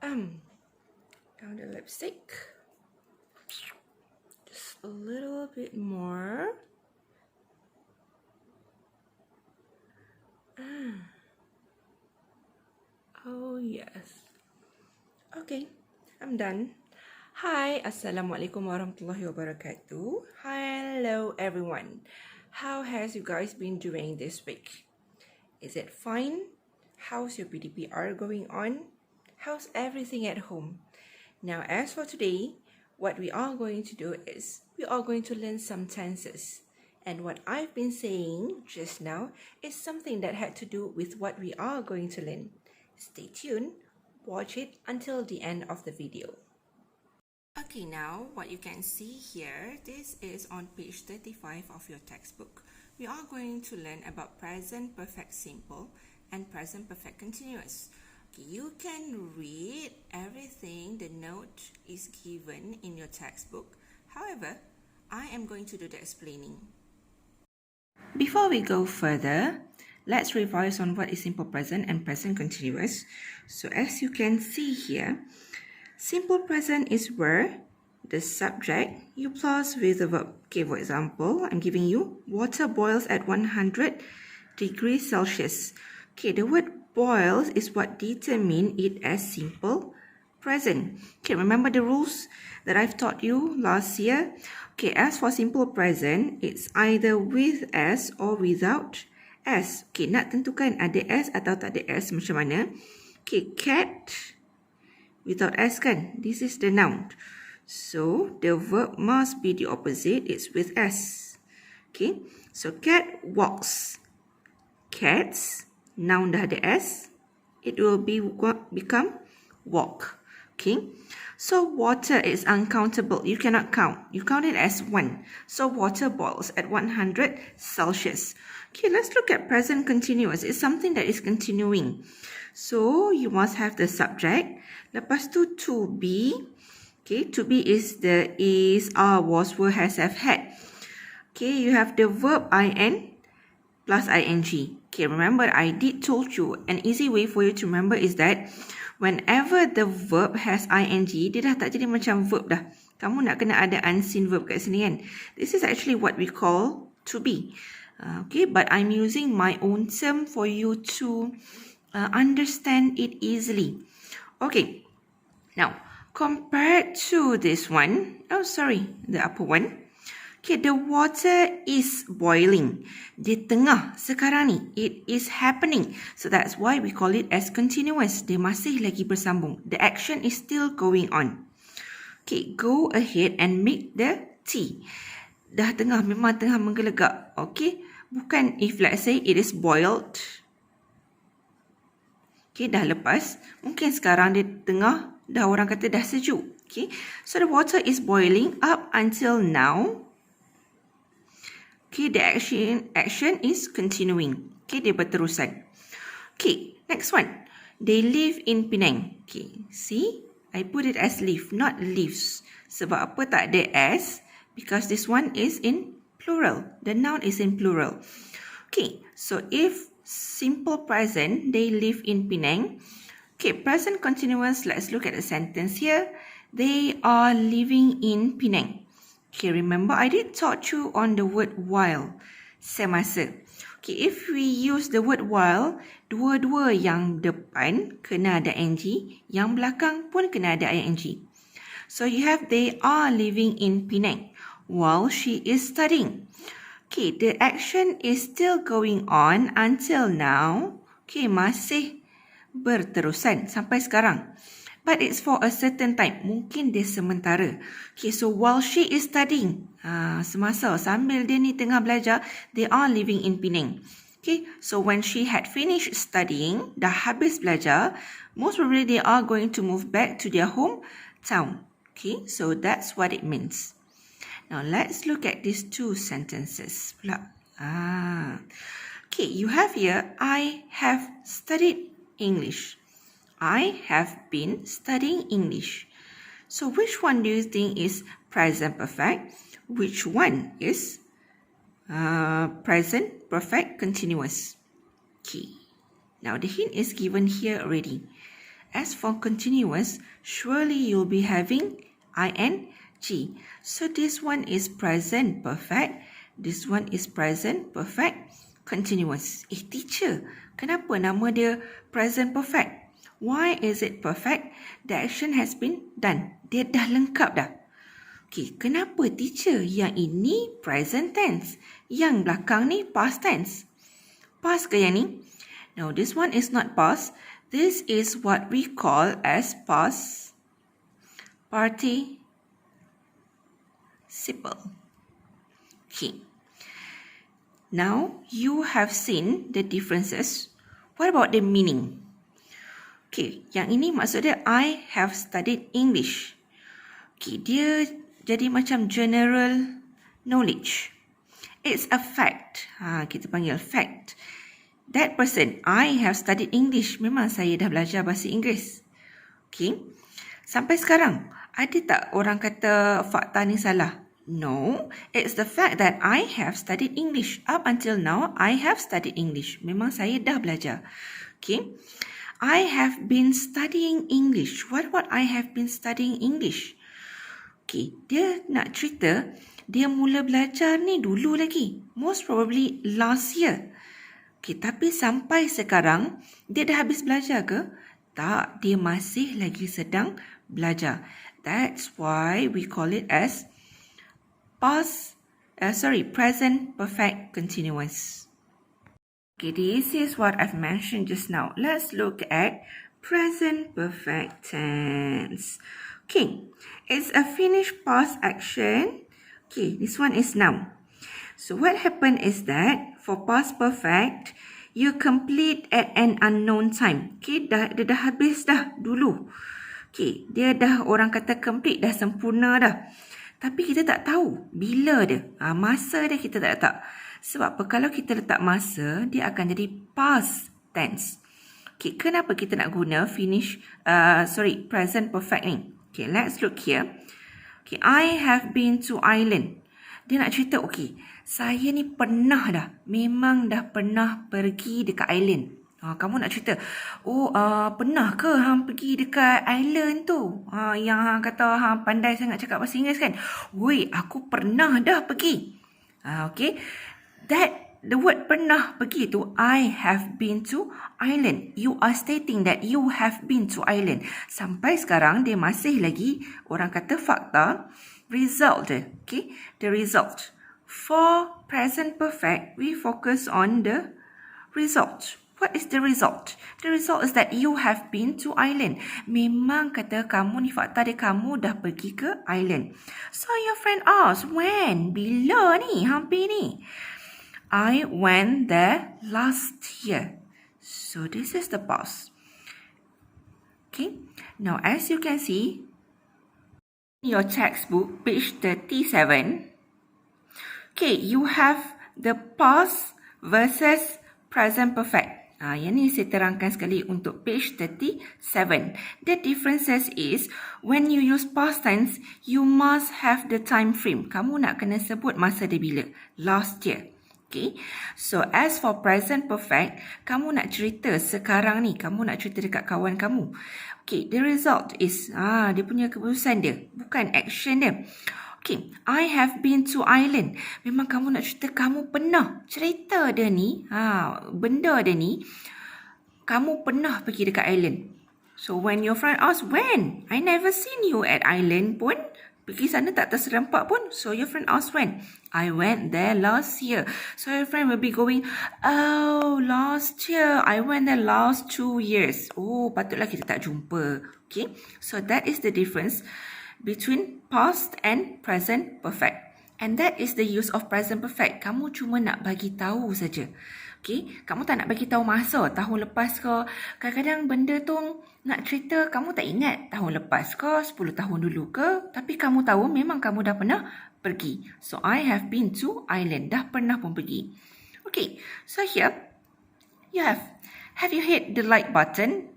Down the lipstick. Just a little bit more. Oh yes. Okay, I'm done. Hi, Assalamualaikum warahmatullahi wabarakatuh. Hello everyone. How has you guys been doing this week? Is it fine? How's your PDPR going on? How's everything at home? Now, as for today, what we are going to do is we are going to learn some tenses. And what I've been saying just now is something that had to do with what we are going to learn. Stay tuned, watch it until the end of the video. Okay, now what you can see here, this is on page 35 of your textbook. We are going to learn about present perfect simple and present perfect continuous. Okay, you can read everything the note is given in your textbook. However, I am going to do the explaining. Before we go further, let's revise on what is simple present and present continuous. So as you can see here, simple present is where the subject you plus with the verb. Okay, for example, I'm giving you water boils at 100 degrees Celsius. Okay, the word boils is what determine it as simple present. Okay, remember the rules that I've taught you last year? Okay, as for simple present, it's either with S or without S. Okay, nak tentukan ada S atau tak ada S macam mana? Okay, cat without S kan? This is the noun. So, the verb must be the opposite. It's with S. Okay, so cat walks. Cats, noun dah ada S. It will become walk. Okay, so water is uncountable. You cannot count. You count it as 1. So water boils at 100 Celsius. Okay, let's look at present continuous. It's something that is continuing. So you must have the subject. Lepas tu to be. Okay, to be is the is, are, was, were, has, have, had. Okay, you have the verb in plus ing. Okay, remember I did told you an easy way for you to remember is that whenever the verb has ing, dia dah tak jadi macam verb dah. Kamu nak kena ada unseen verb kat sini kan. This is actually what we call to be. Okay, but I'm using my own term for you to understand it easily. Okay, now compared to this one, oh sorry, the upper one. Okay, the water is boiling. Di tengah sekarang ni. It is happening. So that's why we call it as continuous. Dia masih lagi bersambung. The action is still going on. Okay, go ahead and make the tea. Dah tengah, memang tengah menggelegak. Okay, bukan if let's say it is boiled. Okay, dah lepas. Mungkin sekarang dia tengah, dah orang kata dah sejuk. Okay, so the water is boiling up until now. Okay, the action is continuing. Okay, dia berterusan. Okay, next one. They live in Penang. Okay, see? I put it as live, not lives. Sebab apa tak ada S? Because this one is in plural. The noun is in plural. Okay, so if simple present, they live in Penang. Okay, present continuous, let's look at the sentence here. They are living in Penang. Okay, remember I did taught you on the word while, semasa. Okay, if we use the word while, dua-dua yang depan kena ada ing, yang belakang pun kena ada ing. So you have they are living in Penang while she is studying. Okay, the action is still going on until now. Okay, masih berterusan sampai sekarang. But it's for a certain time. Mungkin dia sementara. Okay, so while she is studying, semasa sambil dia ni tengah belajar, they are living in Penang. Okay, so when she had finished studying, dah habis belajar, most probably they are going to move back to their hometown. Okay, so that's what it means. Now let's look at these two sentences. Okay, you have here, I have studied English. I have been studying English. So which one do you think is present perfect? Which one is present perfect continuous? Okay. Now the hint is given here already. As for continuous, surely you'll be having ing. So this one is present perfect. This one is present perfect continuous. Teacher, kenapa nama dia present perfect? Why is it perfect? The action has been done. Dia dah lengkap dah. Okay, kenapa teacher? Yang ini present tense. Yang belakang ni past tense. Past ke yang ni? No, this one is not past. This is what we call as past participle. Okay. Now, you have seen the differences. What about the meaning? Okay, yang ini maksud dia I have studied English. Okay, dia jadi macam general knowledge. It's a fact. Kita panggil fact. That person, I have studied English. Memang saya dah belajar bahasa Inggeris. Okay. Sampai sekarang, ada tak orang kata fakta ni salah? No. It's the fact that I have studied English. Up until now, I have studied English. Memang saya dah belajar. Okay. I have been studying English. What about I have been studying English? Okay. Dia nak cerita, dia mula belajar ni dulu lagi. Most probably last year. Okay, tapi sampai sekarang, dia dah habis belajar ke? Tak, dia masih lagi sedang belajar. That's why we call it as present perfect continuous. Okay, this is what I've mentioned just now. Let's look at present perfect tense. Okay, it's a finished past action. Okay, this one is now. So what happened is that for past perfect, you complete at an unknown time. Okay, dia dah habis dah dulu. Okay, dia dah orang kata complete, dah sempurna dah. Tapi kita tak tahu bila dia. Masa dia kita tak letak. Sebab apa? Kalau kita letak masa, dia akan jadi past tense. Okay, kenapa kita nak guna present perfect ni? Okay, let's look here. Okay, I have been to Ireland. Dia nak cerita, okay, saya ni pernah dah, memang dah pernah pergi dekat island. Kamu nak cerita, pernah ke hang pergi dekat island tu? Yang hang kata hang pandai sangat cakap bahasa Inggeris kan? Woi, aku pernah dah pergi. Okay, the word pernah pergi tu, I have been to Ireland. You are stating that you have been to Ireland. Sampai sekarang dia masih lagi orang kata fakta result. Okay, the result. For present perfect, we focus on the result. What is the result? The result is that you have been to Ireland. Memang kata kamu ni fakta dia, kamu dah pergi ke Ireland. So your friend asked, when? Bila ni? Hampir ni? I went there last year. So this is the past. Okay. Now as you can see, in your textbook, page 37, okay, you have the past versus present perfect. Yang ni saya terangkan sekali untuk page 37. The differences is, when you use past tense, you must have the time frame. Kamu nak kena sebut masa dia bila. Last year. Okay. So as for present perfect, kamu nak cerita sekarang ni. Kamu nak cerita dekat kawan kamu. Okay. The result is, dia punya keputusan dia. Bukan action dia. Okay, I have been to Ireland. Memang kamu nak cerita kamu pernah. Cerita dia ni, benda dia ni, kamu pernah pergi dekat Ireland. So when your friend asks, when? I never seen you at Ireland pun. Pergi sana tak terserempak pun. So your friend asks when? I went there last year. So your friend will be going, oh, last year. I went there last 2 years. Oh, patutlah kita tak jumpa. Okay, so that is the difference between past and present perfect. And that is the use of present perfect. Kamu cuma nak bagi tahu saja. Okay, kamu tak nak bagi tahu masa, tahun lepas ke. Kadang-kadang benda tu nak cerita, kamu tak ingat tahun lepas ke, 10 tahun dulu ke. Tapi kamu tahu memang kamu dah pernah pergi. So, I have been to Ireland. Dah pernah pun pergi. Okay, so here, you have you hit the like button?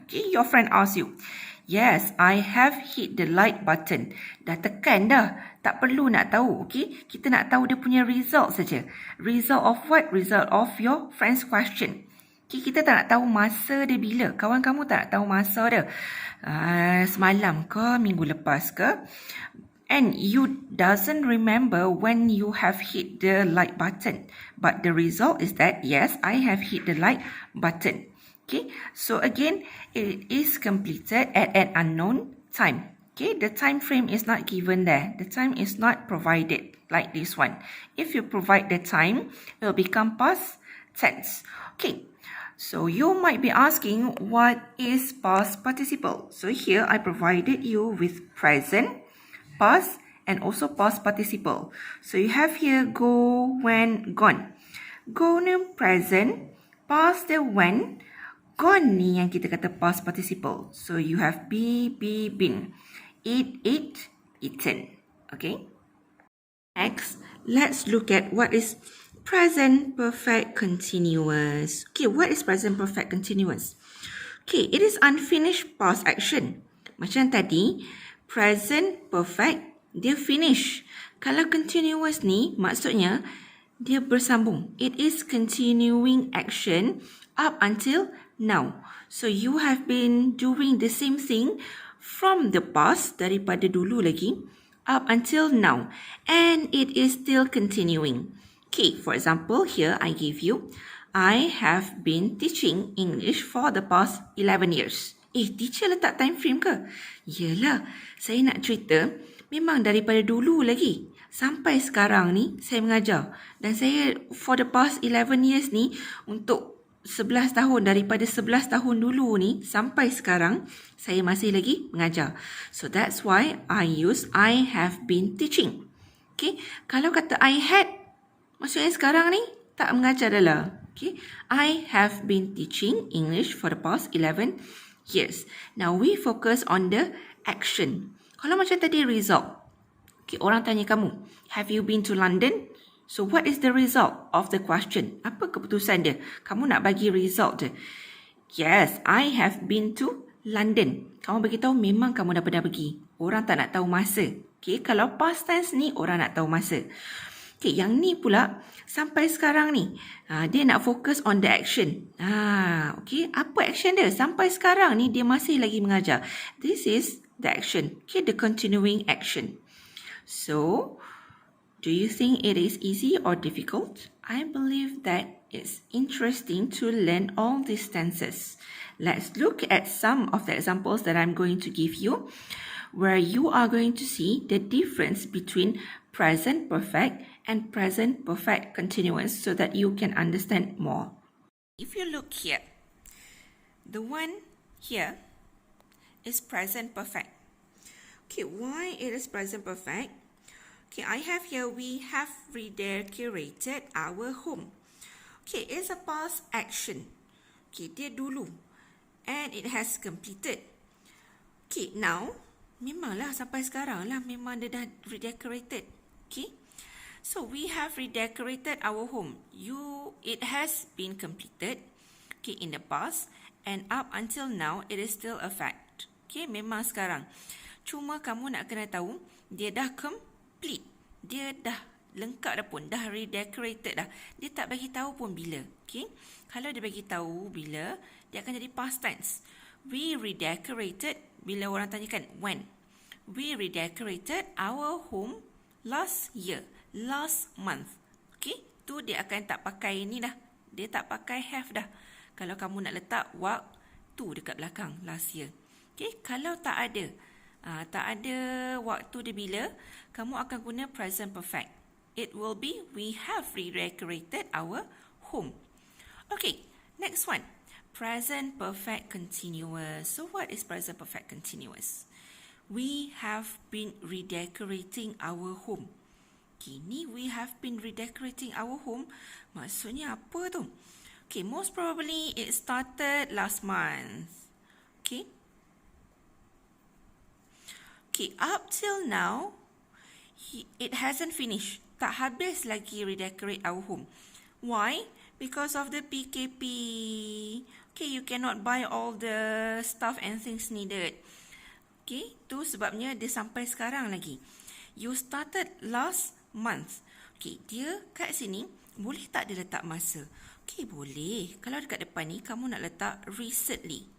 Okay, your friend asks you, yes, I have hit the like button. Dah tekan dah. Tak perlu nak tahu, okay? Kita nak tahu dia punya result saja. Result of what? Result of your friend's question. Okay, kita tak nak tahu masa dia bila. Kawan kamu tak nak tahu masa dia. Semalam ke, minggu lepas ke. And you doesn't remember when you have hit the like button. But the result is that, yes, I have hit the like button. Okay, so again, it is completed at an unknown time. Okay, the time frame is not given there. The time is not provided like this one. If you provide the time, it will become past tense. Okay, so you might be asking, what is past participle? So here I provided you with present, past, and also past participle. So you have here go, went, gone. Go ni present, past dia when, gone ni yang kita kata past participle. So you have be, been. Eat, ate, eaten. Okay. Next, let's look at what is present perfect continuous. Okay, what is present perfect continuous? Okay, it is unfinished past action. Macam tadi, present perfect, dia finish. Kalau continuous ni, maksudnya dia bersambung. It is continuing action up until now. So you have been doing the same thing from the past, daripada dulu lagi, up until now. And it is still continuing. Okay, for example, here I give you, I have been teaching English for the past 11 years. Teacher letak time frame ke? Yelah, saya nak cerita, memang daripada dulu lagi. Sampai sekarang ni, saya mengajar. Dan saya, for the past 11 years ni, untuk 11 tahun, daripada 11 tahun dulu ni sampai sekarang, saya masih lagi mengajar. So that's why I use I have been teaching. Okay, kalau kata I had, maksudnya sekarang ni tak mengajar dah lah. Okay, I have been teaching English for the past 11 years. Now we focus on the action. Kalau macam tadi result. Okay, orang tanya kamu, have you been to London? So what is the result of the question? Apa keputusan dia? Kamu nak bagi result dia. Yes, I have been to London. Kamu beritahu memang kamu dah pernah pergi. Orang tak nak tahu masa. Okay, kalau past tense ni orang nak tahu masa. Okay, yang ni pula sampai sekarang ni. Dia nak fokus on the action. Okay, apa action dia? Sampai sekarang ni dia masih lagi mengajar. This is the action. Okay, the continuing action. So, do you think it is easy or difficult? I believe that it's interesting to learn all these tenses. Let's look at some of the examples that I'm going to give you, where you are going to see the difference between present perfect and present perfect continuous so that you can understand more. If you look here, the one here is present perfect. Okay, why it is present perfect? Okay, I have here, we have redecorated our home. Okay, it's a past action. Okay, dia dulu. And it has completed. Okay, now, memanglah sampai sekarang lah, memang dia dah redecorated. Okay, so we have redecorated our home. It has been completed. Okay, in the past. And up until now, it is still a fact. Okay, memang sekarang. Cuma kamu nak kena tahu, dia dah complete. Dia dah lengkap dah pun, dah redecorated dah. Dia tak bagi tahu pun bila. Okay? Kalau dia bagi tahu bila, dia akan jadi past tense. We redecorated, bila orang tanyakan when. We redecorated our home last year, last month. Okay? Tu dia akan tak pakai ni dah. Dia tak pakai have dah. Kalau kamu nak letak waktu dekat belakang, last year. Okay? Kalau tak ada waktu dia bila, kamu akan guna present perfect. It will be, we have redecorated our home. Okay, next one. Present perfect continuous. So what is present perfect continuous? We have been redecorating our home. Kini we have been redecorating our home. Maksudnya apa tu? Okay, most probably it started last month. Okay. Okay, up till now, it hasn't finished. Tak habis lagi redecorate our home. Why? Because of the PKP. Okay, you cannot buy all the stuff and things needed. Okay, tu sebabnya dia sampai sekarang lagi. You started last month. Okay, dia kat sini, boleh tak dia letak masa? Okay, boleh. Kalau dekat depan ni, kamu nak letak recently.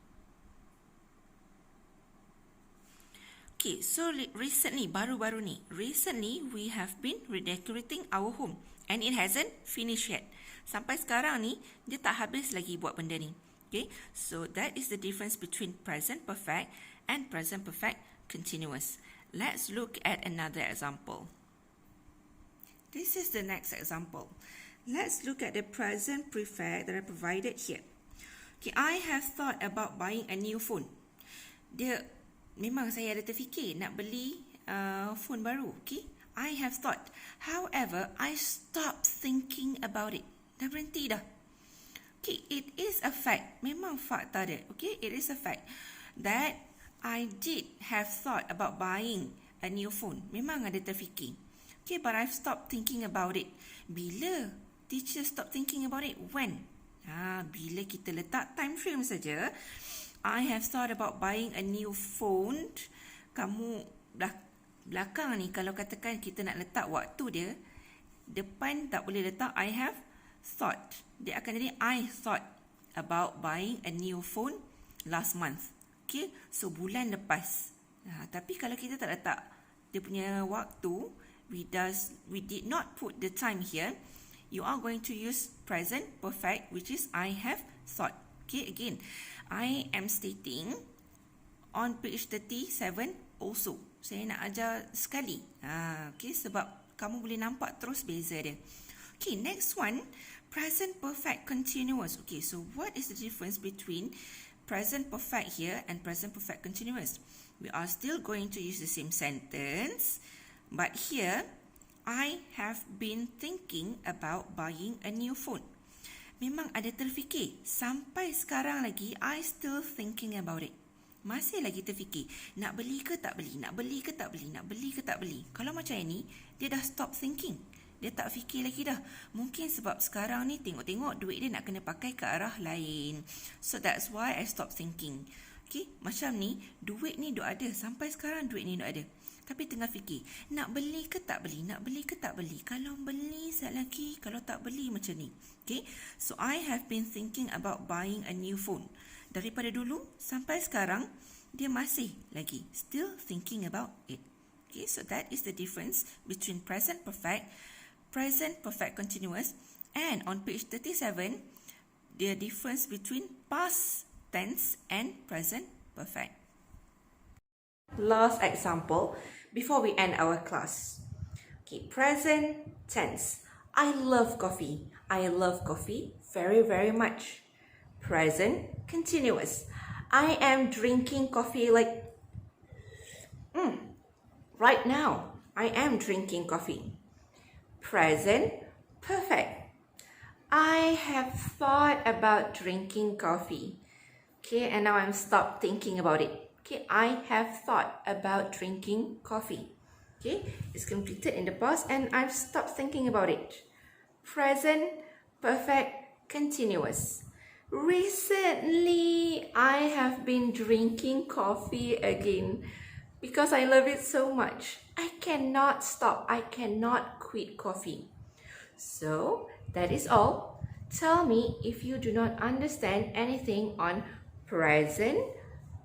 Okay, so recently, baru-baru ni. Recently, we have been redecorating our home. And it hasn't finished yet. Sampai sekarang ni, dia tak habis lagi buat benda ni. Okay, so that is the difference between present perfect and present perfect continuous. Let's look at another example. This is the next example. Let's look at the present perfect that I provided here. Okay, I have thought about buying a new phone. Memang saya ada terfikir nak beli phone baru. Okay, I have thought. However, I stopped thinking about it. Dah berhenti dah. Okay, it is a fact. Memang fakta dia. Okay, it is a fact that I did have thought about buying a new phone. Memang ada terfikir. Okay, but I've stopped thinking about it. Bila teacher stop thinking about it? When? Bila kita letak time frame saja. I have thought about buying a new phone. Kamu belakang ni, kalau katakan kita nak letak waktu dia, depan tak boleh letak I have thought. Dia akan jadi I thought about buying a new phone last month. Okay, so bulan lepas. Tapi kalau kita tak letak dia punya waktu, we did not put the time here, you are going to use present perfect, which is I have thought. Okay, again, I am stating on page 37 also. Saya nak ajar sekali. Okay, sebab kamu boleh nampak terus beza dia. Okay, next one, present perfect continuous. Okay, so what is the difference between present perfect here and present perfect continuous? We are still going to use the same sentence, but here, I have been thinking about buying a new phone. Memang ada terfikir. Sampai sekarang lagi, I still thinking about it. Masih lagi terfikir. Nak beli ke tak beli? Nak beli ke tak beli? Nak beli ke tak beli? Kalau macam ini, dia dah stop thinking. Dia tak fikir lagi dah. Mungkin sebab sekarang ni tengok-tengok duit dia nak kena pakai ke arah lain. So that's why I stop thinking. Okay, macam ni, duit ni duk ada. Sampai sekarang duit ni duk ada. Tapi tengah fikir, nak beli ke tak beli? Nak beli ke tak beli? Kalau beli, sekejap lagi. Kalau tak beli, macam ni. Okay, so I have been thinking about buying a new phone. Daripada dulu sampai sekarang, dia masih lagi still thinking about it. Okay, so that is the difference between present perfect continuous, and on page 37, the difference between past tense and present perfect. Last example before we end our class. Okay, present tense. I love coffee. I love coffee very, very much. Present continuous. I am drinking coffee like right now. I am drinking coffee. Present perfect. I have thought about drinking coffee. Okay, and now I'm stopped thinking about it. Okay, I have thought about drinking coffee. Okay, it's completed in the past and I've stopped thinking about it. Present perfect continuous. Recently, I have been drinking coffee again because I love it so much. I cannot stop. I cannot quit coffee. So, that is all. Tell me if you do not understand anything on present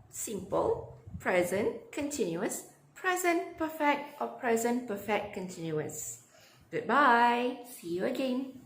simple, present continuous, present perfect, or present perfect continuous. Goodbye. See you again.